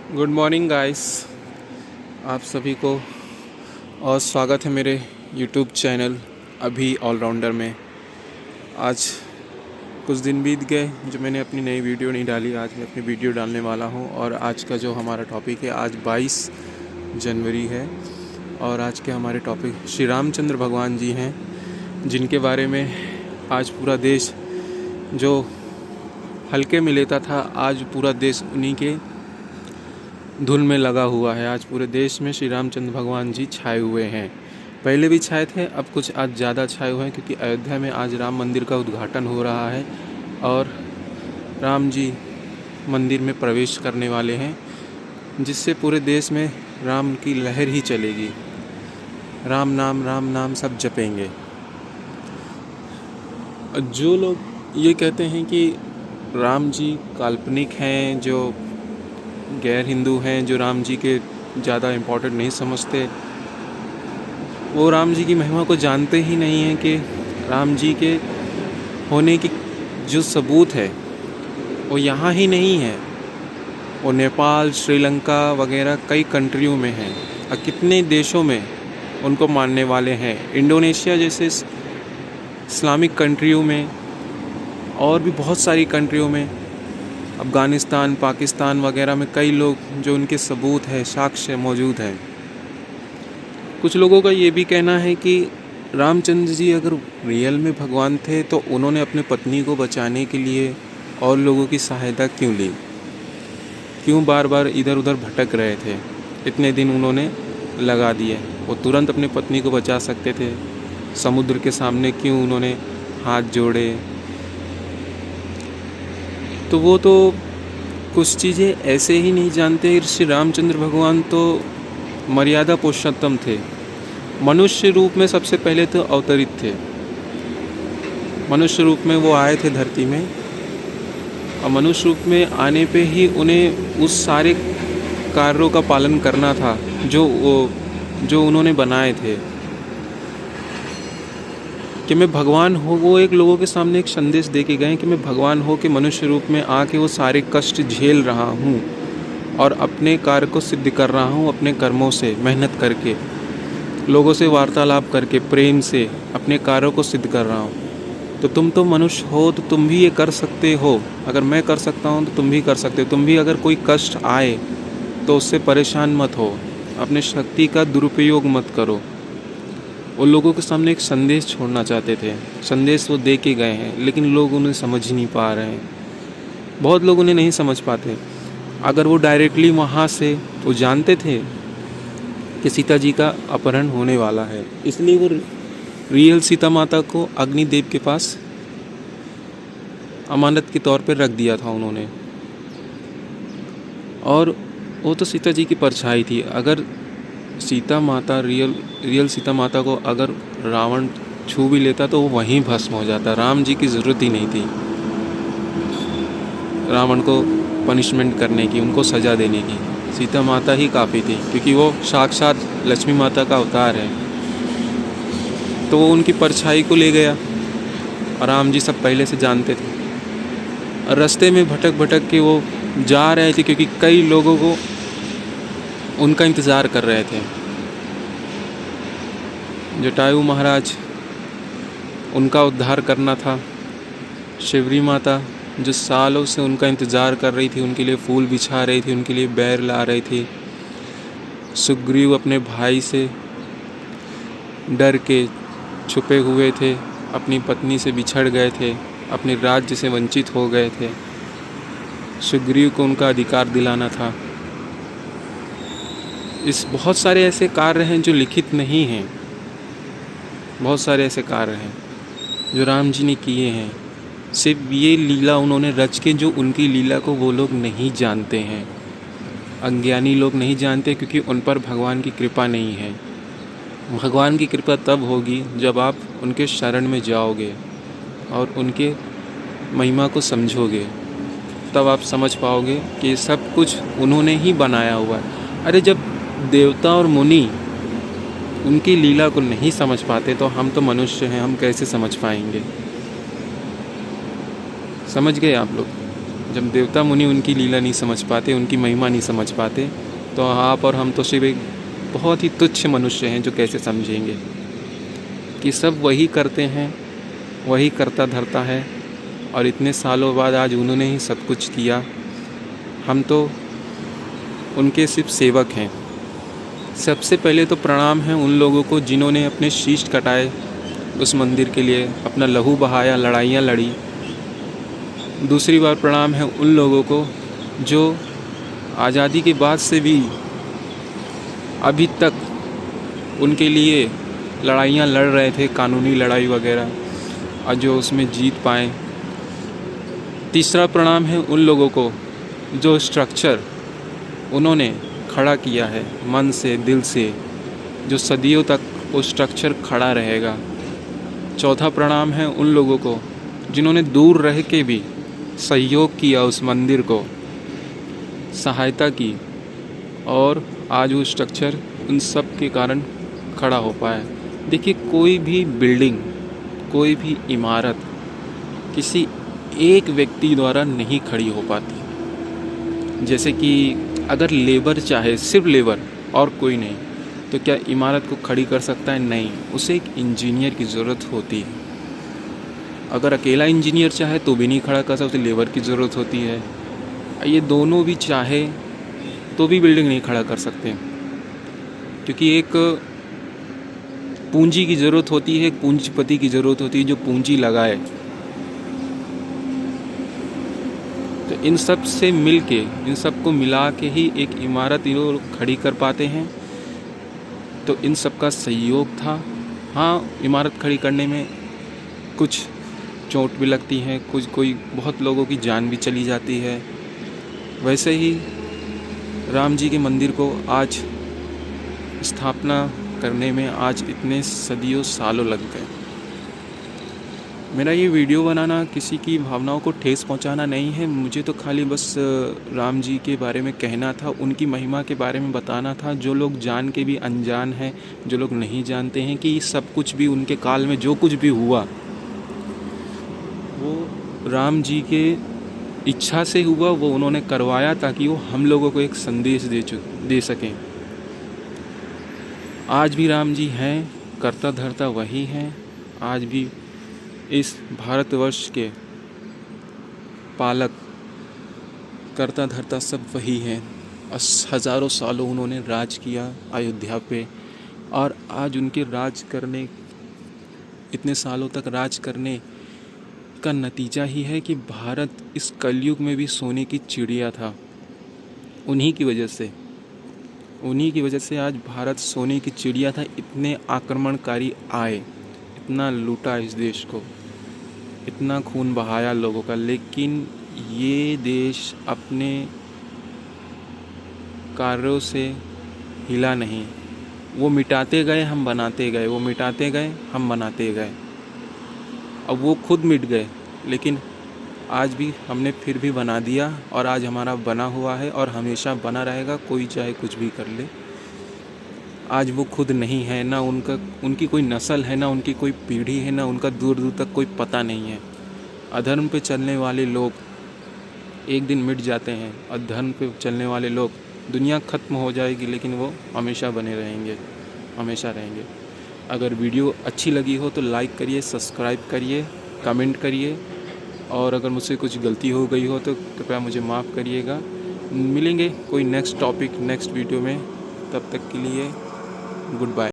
Good morning guys, आप सभी को और स्वागत है मेरे यूट्यूब चैनल अभी ऑलराउंडर में। आज कुछ दिन बीत गए जो मैंने अपनी नई वीडियो नहीं डाली। आज मैं अपनी वीडियो डालने वाला हूं और आज का जो हमारा टॉपिक है, आज 22 जनवरी है और आज के हमारे टॉपिक श्री रामचंद्र भगवान जी हैं, जिनके बारे में आज पूरा देश जो हल्के में लेता था, आज पूरा देश उन्हीं के धुन में लगा हुआ है। आज पूरे देश में श्री रामचंद्र भगवान जी छाए हुए हैं। पहले भी छाए थे, अब कुछ आज ज़्यादा छाए हुए हैं क्योंकि अयोध्या में आज राम मंदिर का उद्घाटन हो रहा है और राम जी मंदिर में प्रवेश करने वाले हैं, जिससे पूरे देश में राम की लहर ही चलेगी। राम नाम सब जपेंगे। जो लोग ये कहते हैं कि राम जी काल्पनिक हैं, जो गैर हिंदू हैं, जो राम जी के ज़्यादा इम्पोर्टेंट नहीं समझते, वो राम जी की महिमा को जानते ही नहीं हैं कि राम जी के होने की जो सबूत है वो यहाँ ही नहीं है, वो नेपाल, श्रीलंका वगैरह कई कंट्रियों में हैं और कितने देशों में उनको मानने वाले हैं। इंडोनेशिया जैसे इस्लामिक कंट्रियों में और भी बहुत सारी कंट्रियों में, अफ़गानिस्तान, पाकिस्तान वगैरह में कई लोग जो उनके सबूत है, साक्ष्य मौजूद हैं। कुछ लोगों का ये भी कहना है कि रामचंद्र जी अगर रियल में भगवान थे तो उन्होंने अपने पत्नी को बचाने के लिए और लोगों की सहायता क्यों ली, क्यों बार बार इधर उधर भटक रहे थे, इतने दिन उन्होंने लगा दिए। वो तुरंत अपनी पत्नी को बचा सकते थे, समुद्र के सामने क्यों उन्होंने हाथ जोड़े। तो वो तो कुछ चीज़ें ऐसे ही नहीं जानते। श्री रामचंद्र भगवान तो मर्यादा पुरुषोत्तम थे, मनुष्य रूप में सबसे पहले तो अवतरित थे। मनुष्य रूप में वो आए थे धरती में और मनुष्य रूप में आने पे ही उन्हें उस सारे कार्यों का पालन करना था जो उन्होंने बनाए थे कि मैं भगवान हो। वो एक लोगों के सामने एक संदेश दे के गए कि मैं भगवान हो के मनुष्य रूप में आके वो सारे कष्ट झेल रहा हूँ और अपने कार्य को सिद्ध कर रहा हूँ, अपने कर्मों से, मेहनत करके, लोगों से वार्तालाप करके, प्रेम से अपने कार्यों को सिद्ध कर रहा हूँ। तो तुम तो मनुष्य हो, तो तुम भी ये कर सकते हो। अगर मैं कर सकता हूँ तो तुम भी कर सकते हो। तुम भी अगर कोई कष्ट आए तो उससे परेशान मत हो, अपने शक्ति का दुरुपयोग मत करो। वो लोगों के सामने एक संदेश छोड़ना चाहते थे। संदेश वो दे के गए हैं, लेकिन लोग उन्हें समझ ही नहीं पा रहे हैं। बहुत लोग उन्हें नहीं समझ पाते। अगर वो डायरेक्टली वहाँ से, वो जानते थे कि सीता जी का अपहरण होने वाला है, इसलिए वो रियल सीता माता को अग्निदेव के पास अमानत के तौर पर रख दिया था उन्होंने। और वो तो सीता जी की परछाई थी। अगर सीता माता, रियल सीता माता को अगर रावण छू भी लेता तो वो वहीं भस्म हो जाता। राम जी की ज़रूरत ही नहीं थी रावण को पनिशमेंट करने की, उनको सज़ा देने की। सीता माता ही काफ़ी थी, क्योंकि वो साक्षात लक्ष्मी माता का अवतार है। तो वो उनकी परछाई को ले गया और राम जी सब पहले से जानते थे। और रास्ते में भटक भटक के वो जा रहे थे, क्योंकि कई लोगों को उनका इंतज़ार कर रहे थे। जटायु महाराज, उनका उद्धार करना था। शिवरी माता जो सालों से उनका इंतज़ार कर रही थी, उनके लिए फूल बिछा रही थी, उनके लिए बैर ला रही थी। सुग्रीव अपने भाई से डर के छुपे हुए थे, अपनी पत्नी से बिछड़ गए थे, अपने राज्य से वंचित हो गए थे। सुग्रीव को उनका अधिकार दिलाना था। इस बहुत सारे ऐसे कार्य हैं जो लिखित नहीं हैं। बहुत सारे ऐसे कार्य हैं जो राम जी ने किए हैं। सिर्फ ये लीला उन्होंने रच के, जो उनकी लीला को वो लोग नहीं जानते हैं, अज्ञानी लोग नहीं जानते, क्योंकि उन पर भगवान की कृपा नहीं है। भगवान की कृपा तब होगी जब आप उनके शरण में जाओगे और उनके महिमा को समझोगे, तब आप समझ पाओगे कि सब कुछ उन्होंने ही बनाया हुआ है। अरे जब देवता और मुनि उनकी लीला को नहीं समझ पाते तो हम तो मनुष्य हैं, हम कैसे समझ पाएंगे। समझ गए आप लोग? जब देवता मुनि उनकी लीला नहीं समझ पाते, उनकी महिमा नहीं समझ पाते, तो आप और हम तो सिर्फ एक बहुत ही तुच्छ मनुष्य हैं जो कैसे समझेंगे कि सब वही करते हैं, वही करता धरता है, और इतने सालों बाद आज उन्होंने ही सब कुछ किया। हम तो उनके सिर्फ सेवक हैं। सबसे पहले तो प्रणाम है उन लोगों को जिन्होंने अपने शीश कटाए उस मंदिर के लिए, अपना लहू बहाया, लड़ाइयाँ लड़ी। दूसरी बार प्रणाम है उन लोगों को जो आज़ादी के बाद से भी अभी तक उनके लिए लड़ाइयाँ लड़ रहे थे, कानूनी लड़ाई वगैरह, और जो उसमें जीत पाए। तीसरा प्रणाम है उन लोगों को जो स्ट्रक्चर उन्होंने खड़ा किया है मन से, दिल से, जो सदियों तक वो स्ट्रक्चर खड़ा रहेगा। चौथा प्रणाम है उन लोगों को जिन्होंने दूर रह के भी सहयोग किया, उस मंदिर को सहायता की, और आज वो स्ट्रक्चर उन सब के कारण खड़ा हो पाया। देखिए, कोई भी बिल्डिंग, कोई भी इमारत किसी एक व्यक्ति द्वारा नहीं खड़ी हो पाती। जैसे कि अगर लेबर चाहे, सिर्फ लेबर और कोई नहीं, तो क्या इमारत को खड़ी कर सकता है? नहीं, उसे एक इंजीनियर की ज़रूरत होती है। अगर अकेला इंजीनियर चाहे तो भी नहीं खड़ा कर सकता, उसे लेबर की ज़रूरत होती है। ये दोनों भी चाहे तो भी बिल्डिंग नहीं खड़ा कर सकते, क्योंकि एक पूंजी की ज़रूरत होती है, एक पूंजीपति की ज़रूरत होती है जो पूंजी लगाए। तो इन सब से मिल के, इन सब को मिला के ही एक इमारत ये लोग खड़ी कर पाते हैं। तो इन सब का सहयोग था। हाँ, इमारत खड़ी करने में कुछ चोट भी लगती है, कोई बहुत लोगों की जान भी चली जाती है। वैसे ही राम जी के मंदिर को आज स्थापना करने में आज इतने सदियों सालों लग गए। मेरा ये वीडियो बनाना किसी की भावनाओं को ठेस पहुंचाना नहीं है, मुझे तो खाली बस राम जी के बारे में कहना था, उनकी महिमा के बारे में बताना था। जो लोग जान के भी अनजान हैं, जो लोग नहीं जानते हैं कि सब कुछ भी उनके काल में जो कुछ भी हुआ वो राम जी के इच्छा से हुआ, वो उन्होंने करवाया ताकि वो हम लोगों को एक संदेश दे सकें। आज भी राम जी हैं, करता धरता वही हैं। आज भी इस भारतवर्ष के पालक, करता धरता सब वही हैं। हज़ारों सालों उन्होंने राज किया अयोध्या पे, और आज उनके राज करने, इतने सालों तक राज करने का नतीजा ही है कि भारत इस कलयुग में भी सोने की चिड़िया था। उन्हीं की वजह से आज भारत सोने की चिड़िया था। इतने आक्रमणकारी आए, इतना लूटा इस देश को, इतना खून बहाया लोगों का, लेकिन ये देश अपने कार्यों से हिला नहीं। वो मिटाते गए, हम बनाते गए, वो मिटाते गए, हम बनाते गए। अब वो खुद मिट गए, लेकिन आज भी हमने फिर भी बना दिया, और आज हमारा बना हुआ है और हमेशा बना रहेगा, कोई चाहे कुछ भी कर ले। आज वो खुद नहीं है, ना उनकी कोई नस्ल है, ना उनकी कोई पीढ़ी है, ना उनका दूर दूर तक कोई पता नहीं है। अधर्म पे चलने वाले लोग एक दिन मिट जाते हैं, और धर्म पे चलने वाले लोग, दुनिया ख़त्म हो जाएगी लेकिन वो हमेशा बने रहेंगे, हमेशा रहेंगे। अगर वीडियो अच्छी लगी हो तो लाइक करिए, सब्सक्राइब करिए, कमेंट करिए, और अगर मुझसे कुछ गलती हो गई हो तो कृपया मुझे माफ़ करिएगा। मिलेंगे कोई नेक्स्ट टॉपिक, नेक्स्ट वीडियो में। तब तक के लिए गुड बाय।